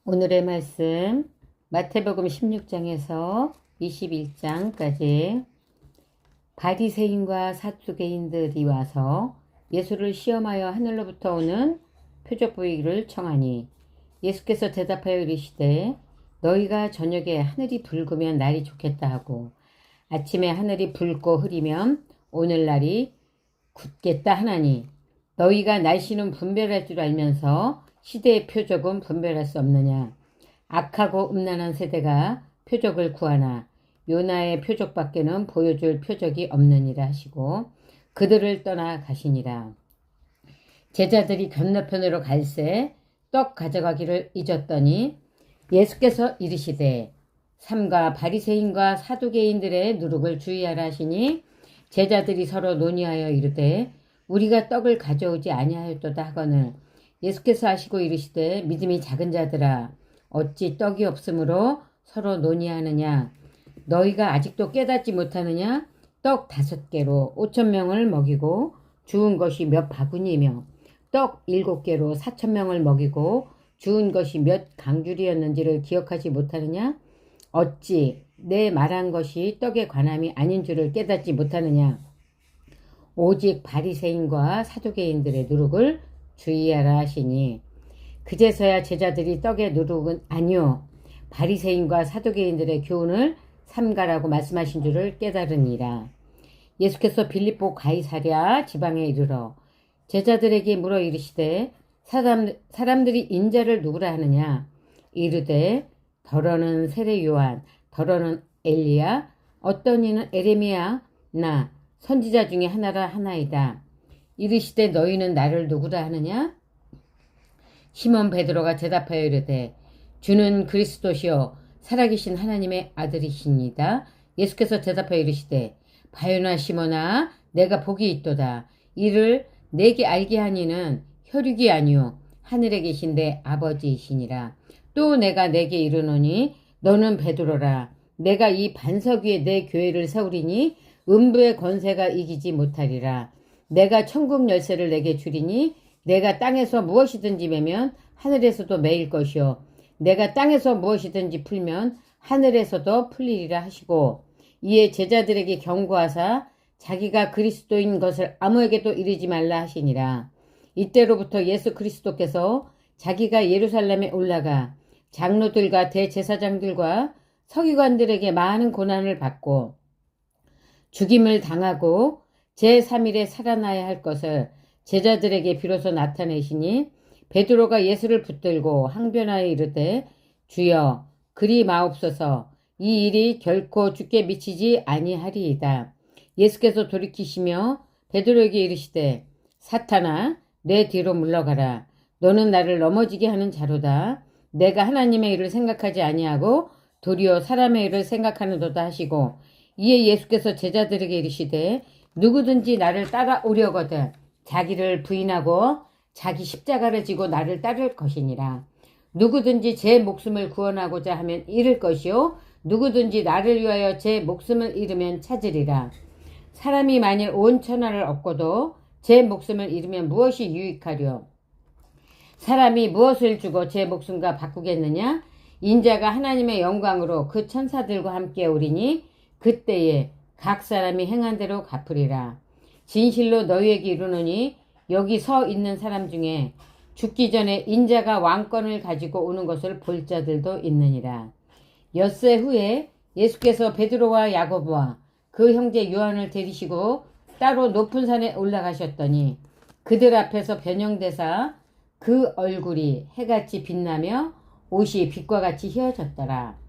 오늘의 말씀 마태복음 16장에서 21장까지 바리새인과 사두개인들이 와서 예수를 시험하여 하늘로부터 오는 표적 보이기를 청하니 예수께서 대답하여 이르시되 너희가 저녁에 하늘이 붉으면 날이 좋겠다 하고 아침에 하늘이 붉고 흐리면 오늘날이 굳겠다 하나니 너희가 날씨는 분별할 줄 알면서 시대의 표적은 분별할 수 없느냐. 악하고 음란한 세대가 표적을 구하나 요나의 표적밖에는 보여줄 표적이 없느니라 하시고 그들을 떠나 가시니라. 제자들이 건너편으로 갈새 떡 가져가기를 잊었더니 예수께서 이르시되 삼가 바리새인과 사두개인들의 누룩을 주의하라 하시니 제자들이 서로 논의하여 이르되 우리가 떡을 가져오지 아니하였도다 하거늘 예수께서 하시고 이르시되 믿음이 작은 자들아 어찌 떡이 없으므로 서로 논의하느냐. 너희가 아직도 깨닫지 못하느냐. 떡 5개로 5,000명을 먹이고 주운 것이 몇 바구니며 떡 7개로 4,000명을 먹이고 주운 것이 몇 강줄이었는지를 기억하지 못하느냐. 어찌 내 말한 것이 떡의 관함이 아닌 줄을 깨닫지 못하느냐. 오직 바리새인과 사두개인들의 누룩을 주의하라 하시니 그제서야 제자들이 떡의 누룩은 아니요 바리새인과 사두개인들의 교훈을 삼가라고 말씀하신 줄을 깨달으니라. 예수께서 빌립보 가이사랴 지방에 이르러 제자들에게 물어 이르시되 사람들이 인자를 누구라 하느냐. 이르되 더러는 세례 요한, 더러는 엘리야, 어떤 이는 에레미야 나 선지자 중에 하나라 하나이다. 이르시되 너희는 나를 누구라 하느냐. 시몬 베드로가 대답하여 이르되 주는 그리스도시요 살아계신 하나님의 아들이시니이다. 예수께서 대답하여 이르시되 바요나 시몬아 내가 복이 있도다. 이를 내게 알게 하니는 혈육이 아니요 하늘에 계신 내 아버지이시니라. 또 내가 내게 이르노니 너는 베드로라. 내가 이 반석 위에 내 교회를 세우리니 음부의 권세가 이기지 못하리라. 내가 천국 열쇠를 내게 주리니 내가 땅에서 무엇이든지 매면 하늘에서도 매일 것이요 내가 땅에서 무엇이든지 풀면 하늘에서도 풀리리라 하시고 이에 제자들에게 경고하사 자기가 그리스도인 것을 아무에게도 이르지 말라 하시니라. 이때로부터 예수 그리스도께서 자기가 예루살렘에 올라가 장로들과 대제사장들과 서기관들에게 많은 고난을 받고 죽임을 당하고 제3일에 살아나야 할 것을 제자들에게 비로소 나타내시니 베드로가 예수를 붙들고 항변하여 이르되 주여 그리 마옵소서. 이 일이 결코 주께 미치지 아니하리이다. 예수께서 돌이키시며 베드로에게 이르시되 사탄아 내 뒤로 물러가라. 너는 나를 넘어지게 하는 자로다. 내가 하나님의 일을 생각하지 아니하고 도리어 사람의 일을 생각하는도다 하시고 이에 예수께서 제자들에게 이르시되 누구든지 나를 따라오려거든 자기를 부인하고 자기 십자가를 지고 나를 따를 것이니라. 누구든지 제 목숨을 구원하고자 하면 잃을 것이요 누구든지 나를 위하여 제 목숨을 잃으면 찾으리라. 사람이 만일 온 천하를 얻고도 제 목숨을 잃으면 무엇이 유익하려. 사람이 무엇을 주고 제 목숨과 바꾸겠느냐. 인자가 하나님의 영광으로 그 천사들과 함께 오리니 그때에 각 사람이 행한 대로 갚으리라. 진실로 너희에게 이르노니 여기 서 있는 사람 중에 죽기 전에 인자가 왕권을 가지고 오는 것을 볼 자들도 있느니라. 엿새 후에 예수께서 베드로와 야고보와 그 형제 요한을 데리시고 따로 높은 산에 올라가셨더니 그들 앞에서 변형되사 그 얼굴이 해같이 빛나며 옷이 빛과 같이 휘어졌더라.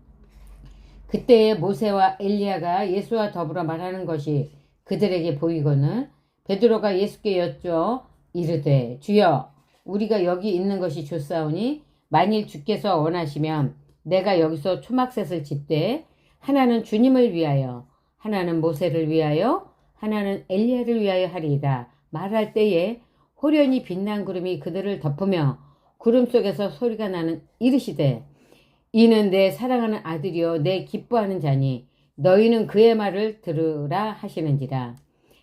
그때에 모세와 엘리야가 예수와 더불어 말하는 것이 그들에게 보이고는 베드로가 예수께 여쭈어 이르되 주여 우리가 여기 있는 것이 좋사오니 만일 주께서 원하시면 내가 여기서 초막셋을 짓되 하나는 주님을 위하여 하나는 모세를 위하여 하나는 엘리야를 위하여 하리이다. 말할 때에 호련히 빛난 구름이 그들을 덮으며 구름 속에서 소리가 나는 이르시되 이는 내 사랑하는 아들이요 내 기뻐하는 자니 너희는 그의 말을 들으라 하시는지라.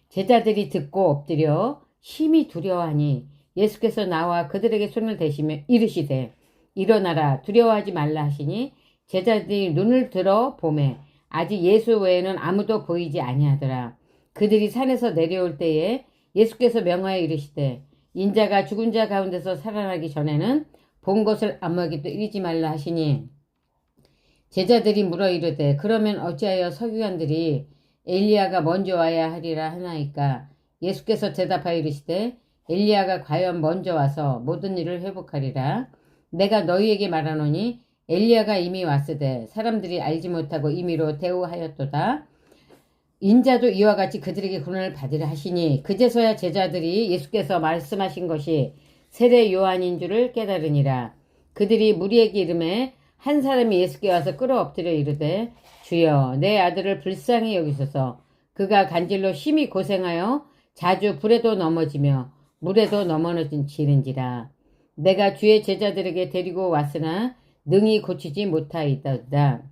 제자들이 듣고 엎드려 심히 두려워하니 예수께서 나와 그들에게 손을 대시며 이르시되 일어나라 두려워하지 말라 하시니 제자들이 눈을 들어 보매 아직 예수 외에는 아무도 보이지 아니하더라. 그들이 산에서 내려올 때에 예수께서 명하여 이르시되 인자가 죽은 자 가운데서 살아나기 전에는 본 것을 아무에게도 이르지 말라 하시니 제자들이 물어 이르되 그러면 어찌하여 서기관들이 엘리야가 먼저 와야 하리라 하나이까. 예수께서 대답하여 이르시되 엘리야가 과연 먼저 와서 모든 일을 회복하리라. 내가 너희에게 말하노니 엘리야가 이미 왔으되 사람들이 알지 못하고 임의로 대우하였도다. 인자도 이와 같이 그들에게 고난을 받으라 하시니 그제서야 제자들이 예수께서 말씀하신 것이 세례 요한인 줄을 깨달으니라. 그들이 무리에게 이르매 한 사람이 예수께 와서 끌어엎드려 이르되 주여 내 아들을 불쌍히 여기소서. 그가 간질로 심히 고생하여 자주 불에도 넘어지며 물에도 넘어지는지라. 내가 주의 제자들에게 데리고 왔으나 능히 고치지 못하이다.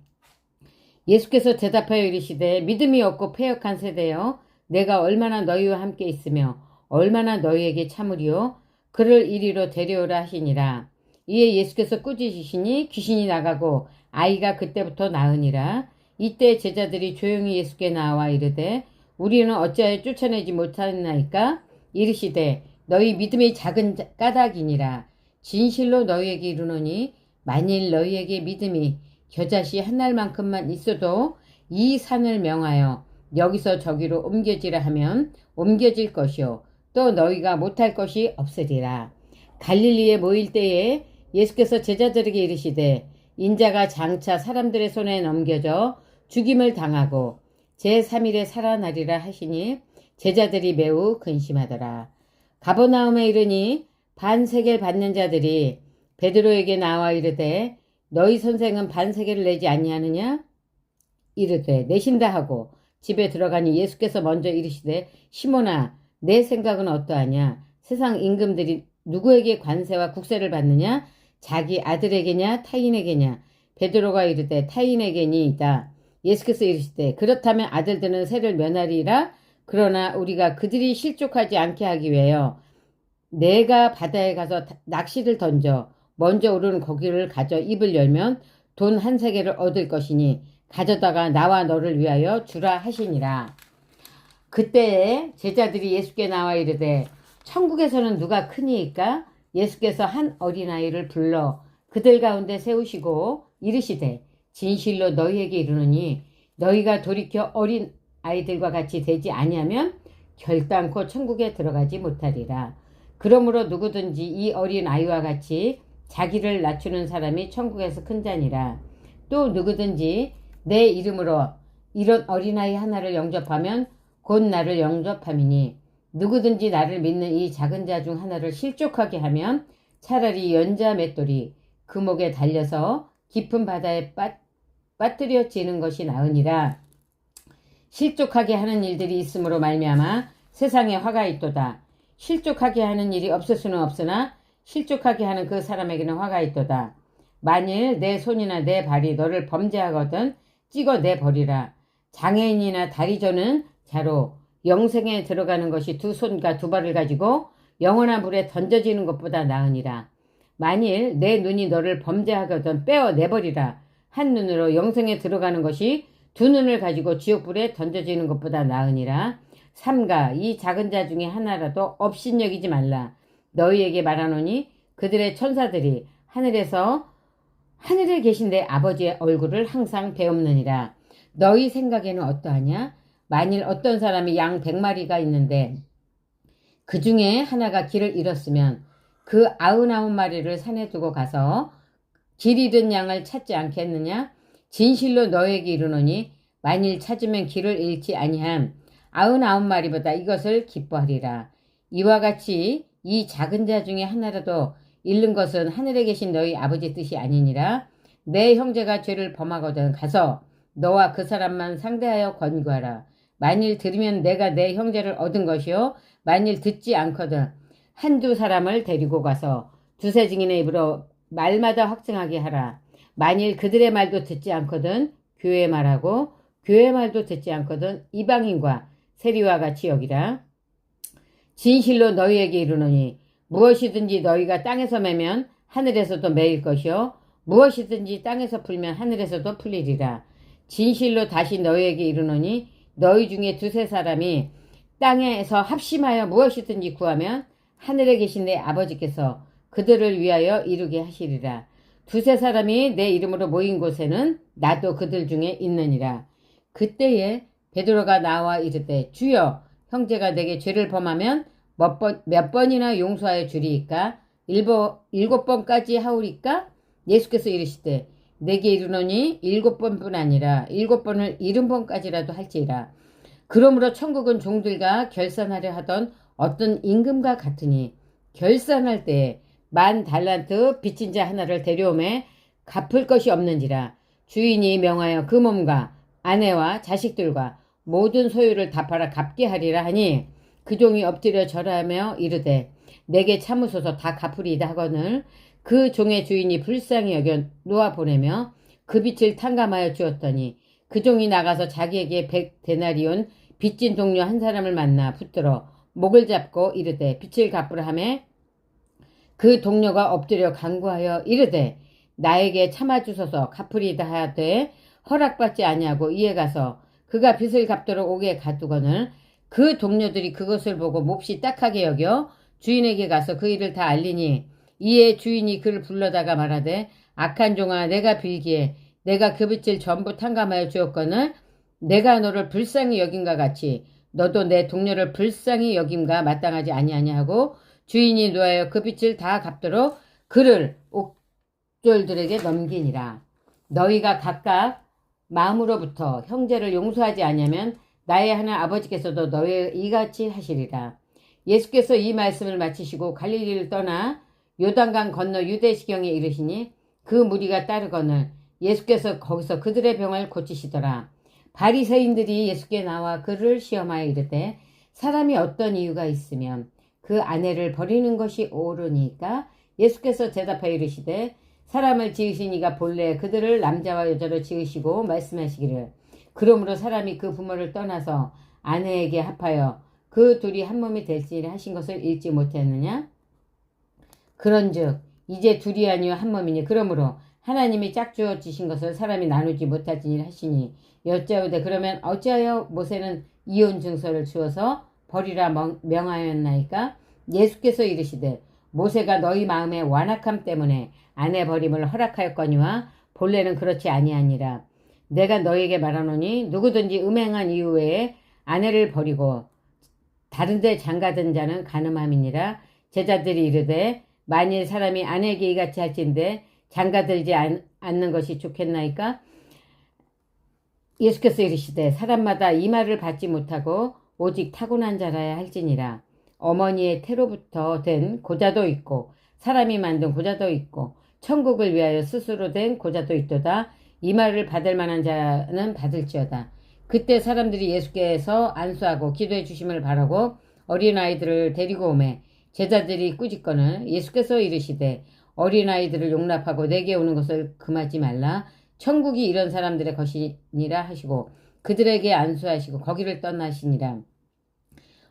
예수께서 대답하여 이르시되 믿음이 없고 패역한 세대여 내가 얼마나 너희와 함께 있으며 얼마나 너희에게 참으리요. 그를 이리로 데려오라 하시니라. 이에 예수께서 꾸짖으시니 귀신이 나가고 아이가 그때부터 나으니라. 이때 제자들이 조용히 예수께 나와 이르되 우리는 어찌하여 쫓아내지 못하나이까. 이르시되 너희 믿음이 작은 까닭이니라. 진실로 너희에게 이르노니 만일 너희에게 믿음이 겨자씨 한 알만큼만 있어도 이 산을 명하여 여기서 저기로 옮겨지라 하면 옮겨질 것이요 또 너희가 못할 것이 없으리라. 갈릴리에 모일 때에 예수께서 제자들에게 이르시되 인자가 장차 사람들의 손에 넘겨져 죽임을 당하고 제3일에 살아나리라 하시니 제자들이 매우 근심하더라. 가버나움에 이르니 반세겔 받는 자들이 베드로에게 나와 이르되 너희 선생은 반세겔을 내지 아니하느냐? 이르되 내신다 하고 집에 들어가니 예수께서 먼저 이르시되 시몬아 내 생각은 어떠하냐? 세상 임금들이 누구에게 관세와 국세를 받느냐? 자기 아들에게냐 타인에게냐? 베드로가 이르되 타인에게니이다. 예수께서 이르시되 그렇다면 아들들은 세를 면하리라. 그러나 우리가 그들이 실족하지 않게 하기 위하여 내가 바다에 가서 낚시를 던져 먼저 오르는 고기를 가져 입을 열면 돈 한 세겔을 얻을 것이니 가져다가 나와 너를 위하여 주라 하시니라. 그때에 제자들이 예수께 나와 이르되 천국에서는 누가 크니이까? 예수께서 한 어린아이를 불러 그들 가운데 세우시고 이르시되 진실로 너희에게 이르노니 너희가 돌이켜 어린 아이들과 같이 되지 아니하면 결단코 천국에 들어가지 못하리라. 그러므로 누구든지 이 어린 아이와 같이 자기를 낮추는 사람이 천국에서 큰 자니라. 또 누구든지 내 이름으로 이런 어린아이 하나를 영접하면 곧 나를 영접함이니 누구든지 나를 믿는 이 작은 자 중 하나를 실족하게 하면 차라리 연자 맷돌이 그 목에 달려서 깊은 바다에 빠뜨려지는 것이 나으니라. 실족하게 하는 일들이 있으므로 말미암아 세상에 화가 있도다. 실족하게 하는 일이 없을 수는 없으나 실족하게 하는 그 사람에게는 화가 있도다. 만일 내 손이나 내 발이 너를 범죄하거든 찍어내버리라. 장애인이나 다리 저는 자로 영생에 들어가는 것이 두 손과 두 발을 가지고 영원한 불에 던져지는 것보다 나으니라. 만일 내 눈이 너를 범죄하거든 빼어내버리라. 한 눈으로 영생에 들어가는 것이 두 눈을 가지고 지옥불에 던져지는 것보다 나으니라. 삼가 이 작은 자 중에 하나라도 업신여기지 말라. 너희에게 말하노니 그들의 천사들이 하늘에 계신 내 아버지의 얼굴을 항상 배옵느니라. 너희 생각에는 어떠하냐? 만일 어떤 사람이 양 100마리가 있는데 그 중에 하나가 길을 잃었으면 그 99마리를 산에 두고 가서 길 잃은 양을 찾지 않겠느냐? 진실로 너에게 이르노니 만일 찾으면 길을 잃지 아니함 99마리보다 이것을 기뻐하리라. 이와 같이 이 작은 자 중에 하나라도 잃는 것은 하늘에 계신 너희 아버지 뜻이 아니니라. 내 형제가 죄를 범하거든 가서 너와 그 사람만 상대하여 권고하라. 만일 들으면 내가 내 형제를 얻은 것이요 만일 듣지 않거든 한두 사람을 데리고 가서 두세 증인의 입으로 말마다 확증하게 하라. 만일 그들의 말도 듣지 않거든 교회의 말하고 교회의 말도 듣지 않거든 이방인과 세리와 같이 여기라. 진실로 너희에게 이르노니 무엇이든지 너희가 땅에서 매면 하늘에서도 매일 것이요 무엇이든지 땅에서 풀면 하늘에서도 풀리리라. 진실로 다시 너희에게 이르노니 너희 중에 두세 사람이 땅에서 합심하여 무엇이든지 구하면 하늘에 계신 내 아버지께서 그들을 위하여 이루게 하시리라. 두세 사람이 내 이름으로 모인 곳에는 나도 그들 중에 있느니라. 그때에 베드로가 나와 이르되 주여 형제가 내게 죄를 범하면 몇 번이나 용서하여 주리이까? 7번까지 하오리까? 예수께서 이르시되 내게 이르노니 7번뿐 아니라 7번을 70번까지라도 할지라. 그러므로 천국은 종들과 결산하려 하던 어떤 임금과 같으니 결산할 때에 10,000달란트 빚진 자 하나를 데려오매 갚을 것이 없는지라. 주인이 명하여 그 몸과 아내와 자식들과 모든 소유를 다 팔아 갚게 하리라 하니 그 종이 엎드려 절하며 이르되 내게 참으소서 다 갚으리이다 하거늘 그 종의 주인이 불쌍히 여겨 놓아 보내며 그 빚을 탕감하여 주었더니 그 종이 나가서 자기에게 100데나리온 빚진 동료 한 사람을 만나 붙들어 목을 잡고 이르되 빚을 갚으라 하매 그 동료가 엎드려 간구하여 이르되 나에게 참아주소서 갚으리이다 하되 허락받지 아니하고 이에 가서 그가 빚을 갚도록 오게 가두거늘 그 동료들이 그것을 보고 몹시 딱하게 여겨 주인에게 가서 그 일을 다 알리니 이에 주인이 그를 불러다가 말하되 악한 종아 내가 빌기에 내가 그 빚을 전부 탕감하여 주었거늘 내가 너를 불쌍히 여김과 같이 너도 내 동료를 불쌍히 여김과 마땅하지 아니하냐 하고 주인이 노하여 그 빚을 다 갚도록 그를 옥졸들에게 넘기니라. 너희가 각각 마음으로부터 형제를 용서하지 아니하면 나의 하나님 아버지께서도 너희 이같이 하시리라. 예수께서 이 말씀을 마치시고 갈릴리를 떠나 요단강 건너 유대시경에 이르시니 그 무리가 따르거늘 예수께서 거기서 그들의 병을 고치시더라. 바리새인들이 예수께 나와 그를 시험하여 이르되 사람이 어떤 이유가 있으면 그 아내를 버리는 것이 옳으니까? 예수께서 대답하여 이르시되 사람을 지으신 이가 본래 그들을 남자와 여자로 지으시고 말씀하시기를 그러므로 사람이 그 부모를 떠나서 아내에게 합하여 그 둘이 한 몸이 될지니 하신 것을 읽지 못했느냐? 그런즉 이제 둘이 아니요 한 몸이니 그러므로 하나님이 짝주어 지신 것을 사람이 나누지 못하지니 하시니 여짜오되 그러면 어찌하여 모세는 이혼 증서를 주어서 버리라 명하였나이까? 예수께서 이르시되 모세가 너희 마음의 완악함 때문에 아내 버림을 허락하였거니와 본래는 그렇지 아니하니라. 내가 너희에게 말하노니 누구든지 음행한 이후에 아내를 버리고 다른데 장가든 자는 간음함이니라. 제자들이 이르되 만일 사람이 아내에게 이같이 할진대 장가들지 않는 것이 좋겠나이까? 예수께서 이르시되 사람마다 이 말을 받지 못하고 오직 타고난 자라야 할지니라. 어머니의 태로부터 된 고자도 있고 사람이 만든 고자도 있고 천국을 위하여 스스로 된 고자도 있도다. 이 말을 받을 만한 자는 받을지어다. 그때 사람들이 예수께서 안수하고 기도해 주심을 바라고 어린아이들을 데리고 오매 제자들이 꾸짖거늘 예수께서 이르시되 어린아이들을 용납하고 내게 오는 것을 금하지 말라. 천국이 이런 사람들의 것이니라 하시고 그들에게 안수하시고 거기를 떠나시니라.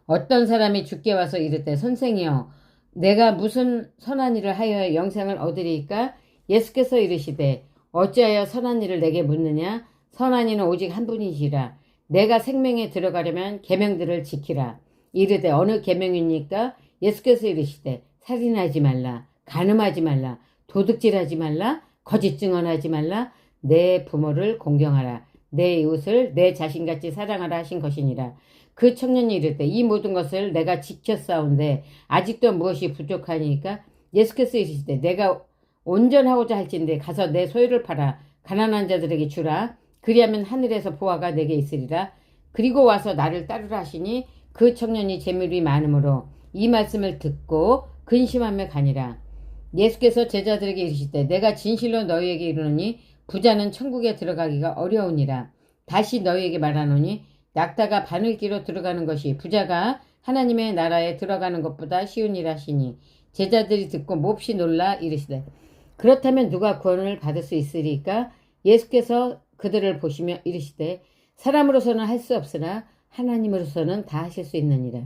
어떤 사람이 주께 와서 이르되 선생이여 내가 무슨 선한 일을 하여 영생을 얻으리이까? 예수께서 이르시되 어찌하여 선한 일을 내게 묻느냐? 선한 이는 오직 한 분이시라. 내가 생명에 들어가려면 계명들을 지키라. 이르되 어느 계명입니까? 예수께서 이르시되 살인하지 말라, 간음하지 말라, 도둑질하지 말라, 거짓 증언하지 말라, 내 부모를 공경하라, 내 이웃을 내 자신같이 사랑하라 하신 것이니라. 그 청년이 이르되 이 모든 것을 내가 지켰사온데 아직도 무엇이 부족하니까? 예수께서 이르시되 내가 온전하고자 할진대 가서 내 소유를 팔아 가난한 자들에게 주라. 그리하면 하늘에서 보화가 내게 있으리라. 그리고 와서 나를 따르라 하시니 그 청년이 재물이 많으므로 이 말씀을 듣고 근심하며 가니라. 예수께서 제자들에게 이르시되 내가 진실로 너희에게 이르노니 부자는 천국에 들어가기가 어려우니라. 다시 너희에게 말하노니 낙타가 바늘기로 들어가는 것이 부자가 하나님의 나라에 들어가는 것보다 쉬우니라 하시니 제자들이 듣고 몹시 놀라 이르시되 그렇다면 누가 구원을 받을 수 있으리까? 예수께서 그들을 보시며 이르시되 사람으로서는 할 수 없으나 하나님으로서는 다 하실 수 있느니라.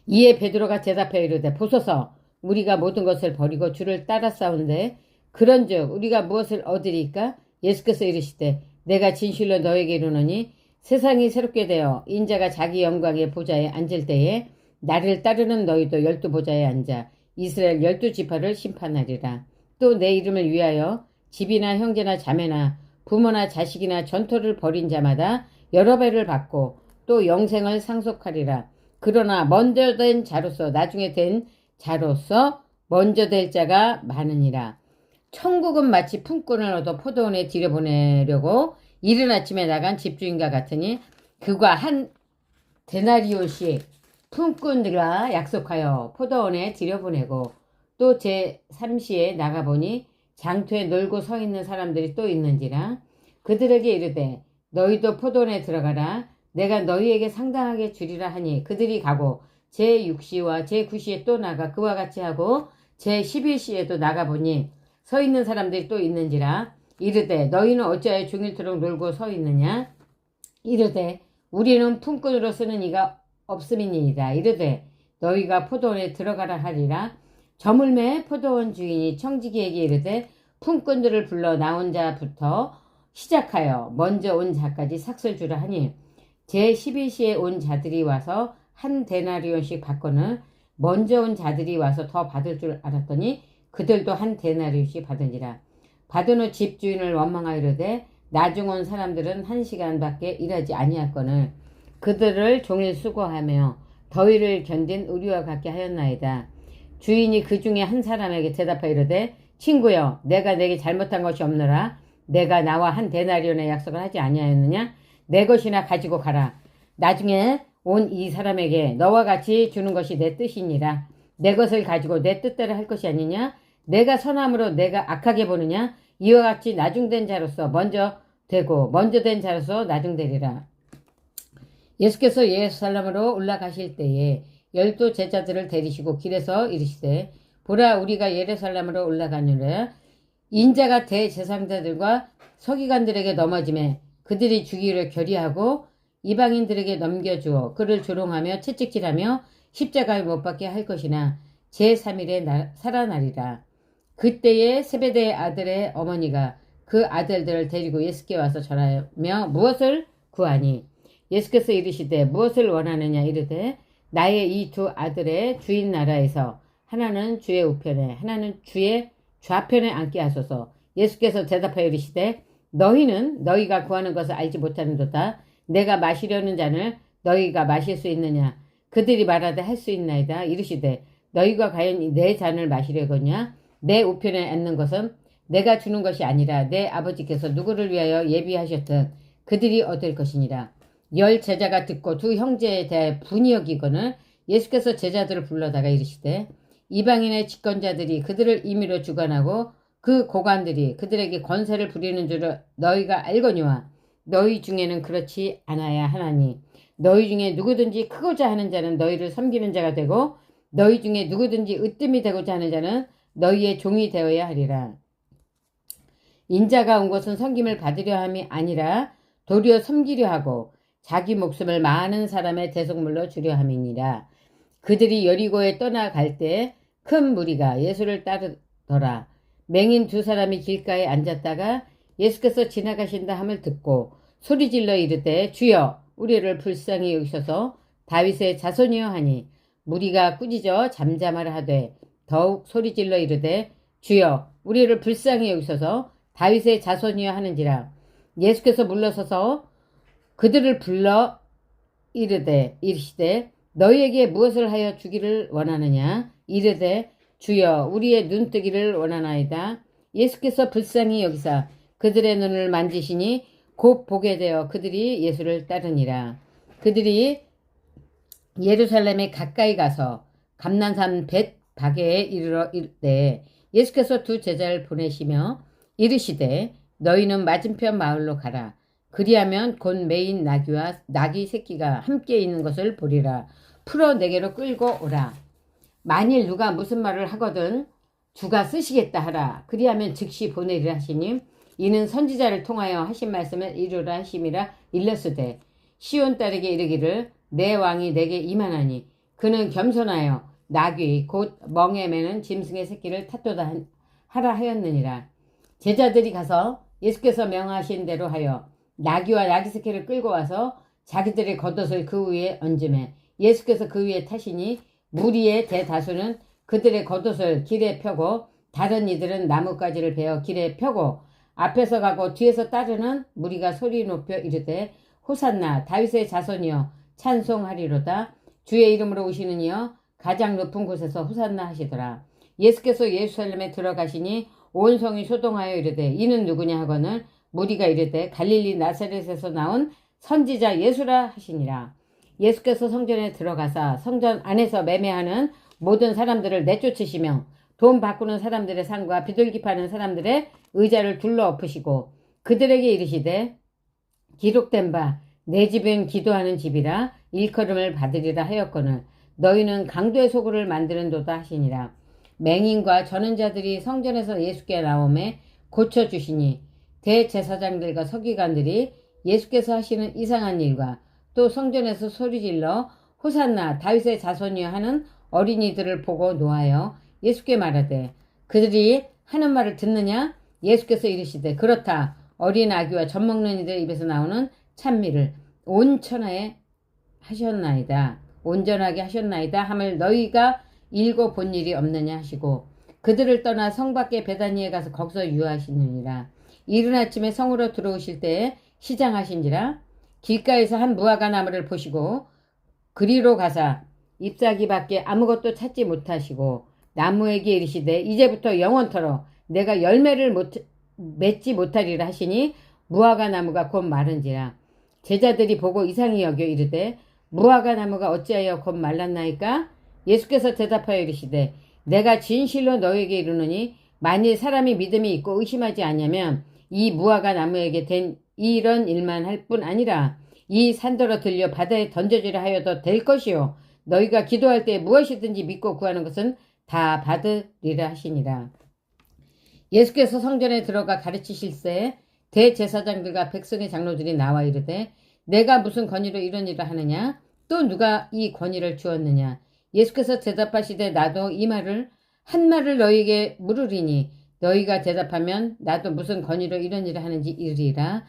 이에 베드로가 대답하여 이르되 보소서 우리가 모든 것을 버리고 주를 따라 싸운데 그런즉 우리가 무엇을 얻으리까? 예수께서 이르시되 내가 진실로 너에게 이르노니 세상이 새롭게 되어 인자가 자기 영광의 보좌에 앉을 때에 나를 따르는 너희도 12보좌에 앉아 이스라엘 12지파를 심판하리라. 또 내 이름을 위하여 집이나 형제나 자매나 부모나 자식이나 전토를 벌인 자마다 여러 배를 받고 또 영생을 상속하리라. 그러나 먼저 된 자로서 나중에 된 자로서 먼저 될 자가 많으니라. 천국은 마치 품꾼을 얻어 포도원에 들여보내려고 이른 아침에 나간 집주인과 같으니 그가 한 데나리온씩 품꾼들과 약속하여 포도원에 들여보내고 또 제3시에 나가보니 장터에 놀고 서 있는 사람들이 또 있는지라. 그들에게 이르되 너희도 포도원에 들어가라. 내가 너희에게 상당하게 주리라 하니 그들이 가고 제6시와 제9시에 또 나가 그와 같이 하고 제11시에도 나가보니 서 있는 사람들이 또 있는지라. 이르되 너희는 어찌하여 종일토록 놀고 서 있느냐. 이르되 우리는 품꾼으로 쓰는 이가 없음이니이다. 이르되 너희가 포도원에 들어가라 하리라. 저물매 포도원 주인이 청지기에게 이르되 품꾼들을 불러 나 혼자부터 시작하여 먼저 온 자까지 삭설 주라 하니 제11시에 온 자들이 와서 한 데나리온씩 받고는 먼저 온 자들이 와서 더 받을 줄 알았더니 그들도 한 데나리온씩 받으니라. 받은 후 집주인을 원망하여 이르되 나중 온 사람들은 1시간밖에 일하지 아니할거늘 그들을 종일 수고하며 더위를 견딘 우리와 같게 하였나이다. 주인이 그 중에 한 사람에게 대답하여 이르되 친구여 내가 내게 잘못한 것이 없노라. 내가 나와 한 데나리온의 약속을 하지 아니하였느냐. 내 것이나 가지고 가라. 나중에 온 이 사람에게 너와 같이 주는 것이 내 뜻이니라. 내 것을 가지고 내 뜻대로 할 것이 아니냐. 내가 선함으로 내가 악하게 보느냐. 이와 같이 나중된 자로서 먼저 되고 먼저 된 자로서 나중되리라. 예수께서 예루살렘으로 올라가실 때에 12 제자들을 데리시고 길에서 이르시되 보라 우리가 예루살렘으로 올라가느라 인자가 대제사장들과 서기관들에게 넘어지매 그들이 죽이기를 결의하고 이방인들에게 넘겨주어 그를 조롱하며 채찍질하며 십자가에 못 박게 할 것이나 제3일에 살아나리라. 그때에 세베대의 아들의 어머니가 그 아들들을 데리고 예수께 와서 전하며 무엇을 구하니 예수께서 이르시되 무엇을 원하느냐 이르되 나의 이 두 아들의 주인 나라에서 하나는 주의 우편에 하나는 주의 좌편에 앉게 하소서. 예수께서 대답하여 이르시되 너희는 너희가 구하는 것을 알지 못하는도다. 내가 마시려는 잔을 너희가 마실 수 있느냐. 그들이 말하되 할 수 있나이다. 이르시되 너희가 과연 내 잔을 마시려거냐. 내 우편에 앉는 것은 내가 주는 것이 아니라 내 아버지께서 누구를 위하여 예비하셨든 그들이 얻을 것이니라. 10 제자가 듣고 두 형제에 대해 분이 여기거늘 예수께서 제자들을 불러다가 이르시되 이방인의 집권자들이 그들을 임의로 주관하고 그 고관들이 그들에게 권세를 부리는 줄을 너희가 알거니와 너희 중에는 그렇지 않아야 하나니 너희 중에 누구든지 크고자 하는 자는 너희를 섬기는 자가 되고 너희 중에 누구든지 으뜸이 되고자 하는 자는 너희의 종이 되어야 하리라. 인자가 온 것은 섬김을 받으려 함이 아니라 도리어 섬기려 하고 자기 목숨을 많은 사람의 대속물로 주려 함이니라. 그들이 여리고에 떠나갈 때 큰 무리가 예수를 따르더라. 맹인 2 사람이 길가에 앉았다가 예수께서 지나가신다 함을 듣고 소리질러 이르되 주여 우리를 불쌍히 여기셔서 다윗의 자손이여 하니 무리가 꾸짖어 잠잠하라 하되 더욱 소리질러 이르되 주여 우리를 불쌍히 여기셔서 다윗의 자손이여 하는지라. 예수께서 물러서서 그들을 불러 이르시되 너희에게 무엇을 하여 주기를 원하느냐. 이르되 주여 우리의 눈뜨기를 원하나이다. 예수께서 불쌍히 여기사 그들의 눈을 만지시니 곧 보게 되어 그들이 예수를 따르니라. 그들이 예루살렘에 가까이 가서 감난산 벳바게에 이르러 이르되 예수께서 2 제자를 보내시며 이르시되 너희는 맞은편 마을로 가라. 그리하면 곧 매인 나귀와 나귀 새끼가 함께 있는 것을 보리라. 풀어 내게로 끌고 오라. 만일 누가 무슨 말을 하거든 주가 쓰시겠다 하라. 그리하면 즉시 보내리라 하시니 이는 선지자를 통하여 하신 말씀을 이루라 하심이라. 일렀으되 시온 딸에게 이르기를 내 왕이 내게 임하나니 그는 겸손하여 나귀 곧 멍에 매는 짐승의 새끼를 탓도다 하라 하였느니라. 제자들이 가서 예수께서 명하신 대로 하여 나귀와 나귀 새끼를 끌고 와서 자기들의 겉옷을 그 위에 얹으매 예수께서 그 위에 타시니 무리의 대다수는 그들의 겉옷을 길에 펴고 다른 이들은 나뭇가지를 베어 길에 펴고 앞에서 가고 뒤에서 따르는 무리가 소리 높여 이르되 호산나 다윗의 자손이여 찬송하리로다. 주의 이름으로 오시는 이여 가장 높은 곳에서 호산나 하시더라. 예수께서 예루살렘에 들어가시니 온 성이 소동하여 이르되 이는 누구냐 하거늘 무리가 이르되 갈릴리 나사렛에서 나온 선지자 예수라 하시니라. 예수께서 성전에 들어가사 성전 안에서 매매하는 모든 사람들을 내쫓으시며 돈 바꾸는 사람들의 상과 비둘기 파는 사람들의 의자를 둘러 엎으시고 그들에게 이르시되 기록된 바 내 집은 기도하는 집이라 일컬음을 받으리라 하였거늘 너희는 강도의 소굴을 만드는도다 하시니라. 맹인과 저는 자들이 성전에서 예수께 나오매 고쳐주시니 대제사장들과 서기관들이 예수께서 하시는 이상한 일과 또 성전에서 소리질러 호산나 다윗의 자손이여 하는 어린이들을 보고 노하여 예수께 말하되 그들이 하는 말을 듣느냐? 예수께서 이르시되 그렇다. 어린 아기와 젖 먹는 이들 입에서 나오는 찬미를 온전하게 하셨나이다 함을 너희가 읽어본 일이 없느냐 하시고 그들을 떠나 성 밖에 베다니에 가서 거기서 유하시느니라. 이른 아침에 성으로 들어오실 때에 시장하신지라. 길가에서 한 무화과 나무를 보시고 그리로 가사 잎사귀밖에 아무것도 찾지 못하시고 나무에게 이르시되 이제부터 영원토록 내가 열매를 맺지 못하리라 하시니 무화과 나무가 곧 마른지라. 제자들이 보고 이상히 여겨 이르되 무화과 나무가 어찌하여 곧 말랐나이까? 예수께서 대답하여 이르시되 내가 진실로 너에게 이르노니 만일 사람이 믿음이 있고 의심하지 않으면 이 무화과 나무에게 된 이런 일만 할 뿐 아니라 이 산더러 들려 바다에 던져지라 하여도 될 것이요 너희가 기도할 때 무엇이든지 믿고 구하는 것은 다 받으리라 하시니라. 예수께서 성전에 들어가 가르치실새 대제사장들과 백성의 장로들이 나와 이르되 내가 무슨 권위로 이런 일을 하느냐? 또 누가 이 권위를 주었느냐? 예수께서 대답하시되 나도 이 말을 한 말을 너희에게 물으리니 너희가 대답하면 나도 무슨 권위로 이런 일을 하는지 이르리라.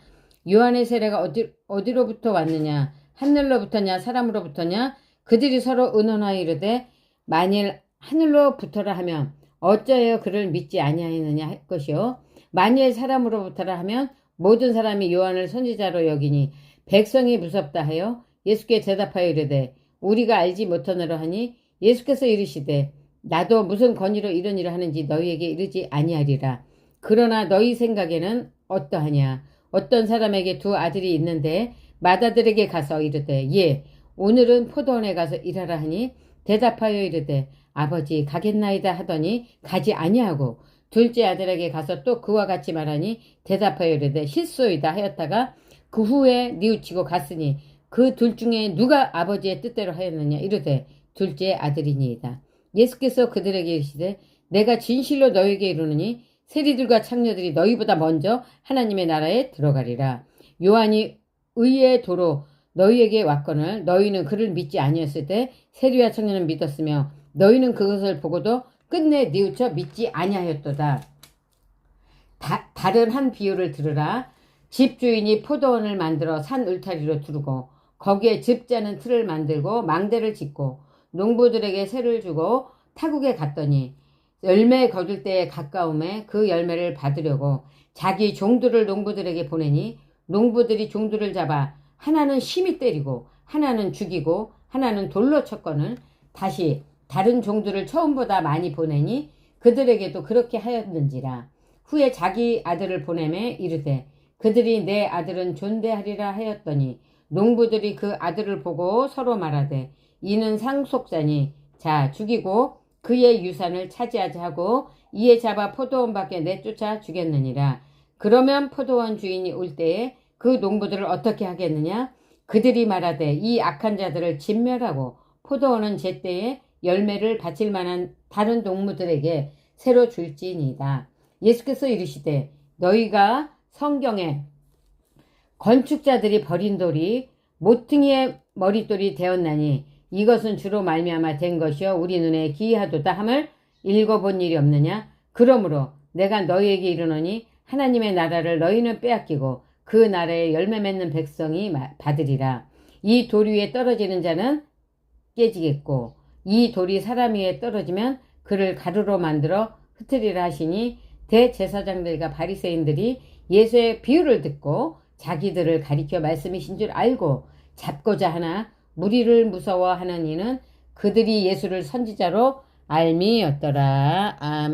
요한의 세례가 어디로부터 왔느냐? 하늘로부터냐 사람으로부터냐? 그들이 서로 의논하여 이르되 만일 하늘로부터라 하면 어찌하여 그를 믿지 아니하였느냐 할 것이요 만일 사람으로부터라 하면 모든 사람이 요한을 선지자로 여기니 백성이 무섭다 하여 예수께 대답하여 이르되 우리가 알지 못하노라 하니 예수께서 이르시되 나도 무슨 권위로 이런 일을 하는지 너희에게 이르지 아니하리라. 그러나 너희 생각에는 어떠하냐? 어떤 사람에게 두 아들이 있는데 맏아들에게 가서 이르되 예 오늘은 포도원에 가서 일하라 하니 대답하여 이르되 아버지 가겠나이다 하더니 가지 아니하고 둘째 아들에게 가서 또 그와 같이 말하니 대답하여 이르되 실소이다 하였다가 그 후에 뉘우치고 갔으니 그 둘 중에 누가 아버지의 뜻대로 하였느냐 이르되 둘째 아들이니이다. 예수께서 그들에게 이르시되 내가 진실로 너희에게 이르노니 세리들과 창녀들이 너희보다 먼저 하나님의 나라에 들어가리라. 요한이 의의 도로 너희에게 왔거늘 너희는 그를 믿지 아니었을 때 세리와 청년은 믿었으며 너희는 그것을 보고도 끝내 뉘우쳐 믿지 아니하였도다. 다른 한 비유를 들으라. 집주인이 포도원을 만들어 산 울타리로 두르고 거기에 즙자는 틀을 만들고 망대를 짓고 농부들에게 세를 주고 타국에 갔더니 열매 거둘 때에 가까움에 그 열매를 받으려고 자기 종들을 농부들에게 보내니 농부들이 종들을 잡아 하나는 심히 때리고 하나는 죽이고 하나는 돌로 쳤거늘 다시 다른 종들을 처음보다 많이 보내니 그들에게도 그렇게 하였는지라. 후에 자기 아들을 보내매 이르되 그들이 내 아들은 존대하리라 하였더니 농부들이 그 아들을 보고 서로 말하되 이는 상속자니 자 죽이고 그의 유산을 차지하자 하고 이에 잡아 포도원 밖에 내쫓아 주겠느니라. 그러면 포도원 주인이 올 때에 그 농부들을 어떻게 하겠느냐? 그들이 말하되 이 악한 자들을 진멸하고 포도원은 제때에 열매를 바칠 만한 다른 농부들에게 새로 줄지니이다. 예수께서 이르시되 너희가 성경에 건축자들이 버린 돌이 모퉁이의 머릿돌이 되었나니 이것은 주로 말미암아 된 것이요 우리 눈에 기이하도다 함을 읽어본 일이 없느냐. 그러므로 내가 너희에게 이르노니 하나님의 나라를 너희는 빼앗기고 그 나라에 열매 맺는 백성이 받으리라. 이 돌 위에 떨어지는 자는 깨지겠고 이 돌이 사람 위에 떨어지면 그를 가루로 만들어 흩으리라 하시니 대제사장들과 바리새인들이 예수의 비유를 듣고 자기들을 가리켜 말씀이신 줄 알고 잡고자 하나 무리를 무서워하는 이는 그들이 예수를 선지자로 알미였더라. 아멘.